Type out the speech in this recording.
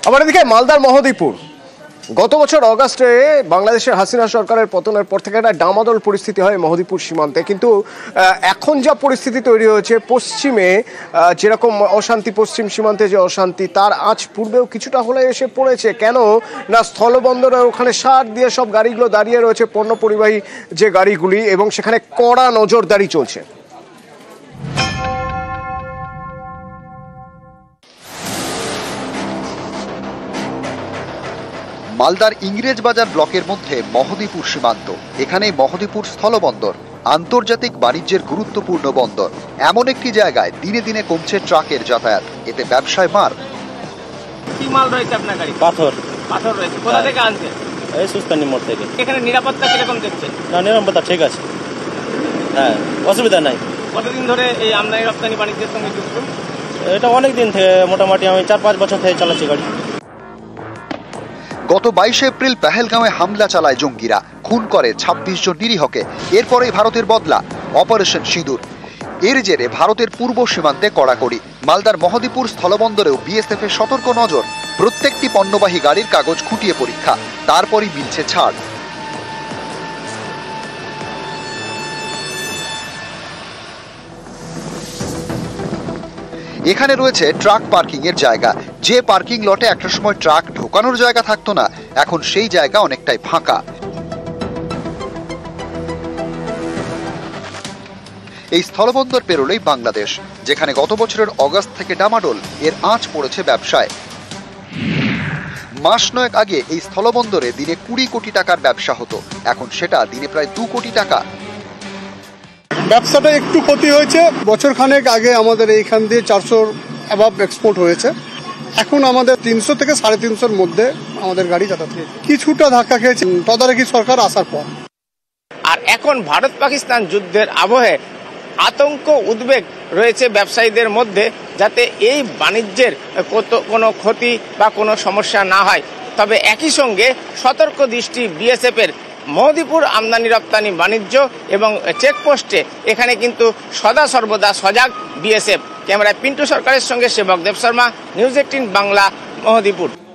আবার এদিকে মালদার মহদীপুর গত বছর অগাস্টে বাংলাদেশের হাসিনা সরকারের পতনের পর থেকে একটা ডামাডোল পরিস্থিতি হয় মহদীপুর সীমান্তে। কিন্তু এখন যা পরিস্থিতি তৈরি হয়েছে পশ্চিমে, যেরকম অশান্তি, পশ্চিম সীমান্তে যে অশান্তি, তার আজ পূর্বেও কিছুটা হলে এসে পড়েছে। কেন না, স্থলবন্দরের ওখানে সার দিয়ে সব গাড়িগুলো দাঁড়িয়ে রয়েছে, পণ্য পরিবাহী যে গাড়িগুলি, এবং সেখানে কড়া নজরদারি চলছে। মালদার ইংরেজবাজার ব্লকের মধ্যে মহদীপুর সীমান্ত। এখানে মহদীপুর স্থলবন্দর, আন্তর্জাতিক বাণিজ্যের গুরুত্বপূর্ণ বন্দর। এমন একটি জায়গায় দিনে দিনে কমছে ট্রাকের যাতায়াত, এতে ব্যবসায় মার। কি মাল রয়েছে আপনার গাড়ি? পাথর রয়েছে। কোথা থেকে আনছে? এই সুস্তানি মোড় থেকে। এখানে নিরাপত্তা কিরকম দেখছে? না, নিরাপত্তা ঠিক আছে, হ্যাঁ, অসুবিধা নাই। কতদিন ধরে এই আমদানি রপ্তানি বাণিজ্যের সঙ্গে যুক্ত? এটা অনেক দিন থেকে, মোটামুটি আমি 4-5 বছর থেকে চালাচ্ছি গাড়ি। গত 22 এপ্রিল পেহেলগাঁওয়ে হামলা চালায় জঙ্গিরা, খুন করে 26 জন নিরীহকে। এরপরেই ভারতের বদলা, অপারেশন সিঁদুর। এর জেরে ভারতের পূর্ব সীমান্তে কড়াকড়ি। মালদার মহদীপুর স্থলবন্দরেও বিএসএফ এর সতর্ক নজর। প্রত্যেকটি পণ্যবাহী গাড়ির কাগজ খুঁটিয়ে পরীক্ষা, তারপরই মিলছে ছাড়। এখানে রয়েছে ট্রাক পার্কিং এর জায়গা। যে পার্কিং লটে একটা সময় ট্রাক ঢোকানোর জায়গা থাকতো না, এখন সেই জায়গা অনেকটাই ফাঁকা। এই স্থলবন্দর পেরোলেই বাংলাদেশ, যেখানে গত বছরের অগাস্ট থেকে ডামাডোল। এর আঁচ পড়েছে ব্যবসায়। মাস 9 আগে এই স্থলবন্দরে দিনে 20 কোটি টাকার ব্যবসা হতো, এখন সেটা দিনে প্রায় 2 কোটি টাকা। ব্যবসাটা একটু ক্ষতি হয়েছে। বছর খানেক আগে আমাদের এইখান দিয়ে 400 অ্যাবাভ এক্সপোর্ট হয়েছে, এখন আমাদের 300 থেকে 350-এর মধ্যে আমাদের গাড়ি যাতায়াত হয়েছে। কিছুটা ধাক্কা খেয়েছে তদারকি সরকার আসার পর। আর এখন ভারত পাকিস্তান যুদ্ধের আবহে আতঙ্ক, উদ্বেগ রয়েছে ব্যবসায়ীদের মধ্যে, যাতে এই বাণিজ্যের কোনো ক্ষতি বা কোনো সমস্যা না হয়। তবে একই সঙ্গে সতর্ক দৃষ্টি বিএসএফ এর। মহদীপুর আমদানি রপ্তানি বাণিজ্য এবং চেকপোস্টে এখানে কিন্তু সদা সর্বদা সজাগ বিএসএফ। ক্যামেরায় পিন্টু সরকারের সঙ্গে সেবক দেব শর্মা, নিউজ 18 বাংলা, মহদীপুর।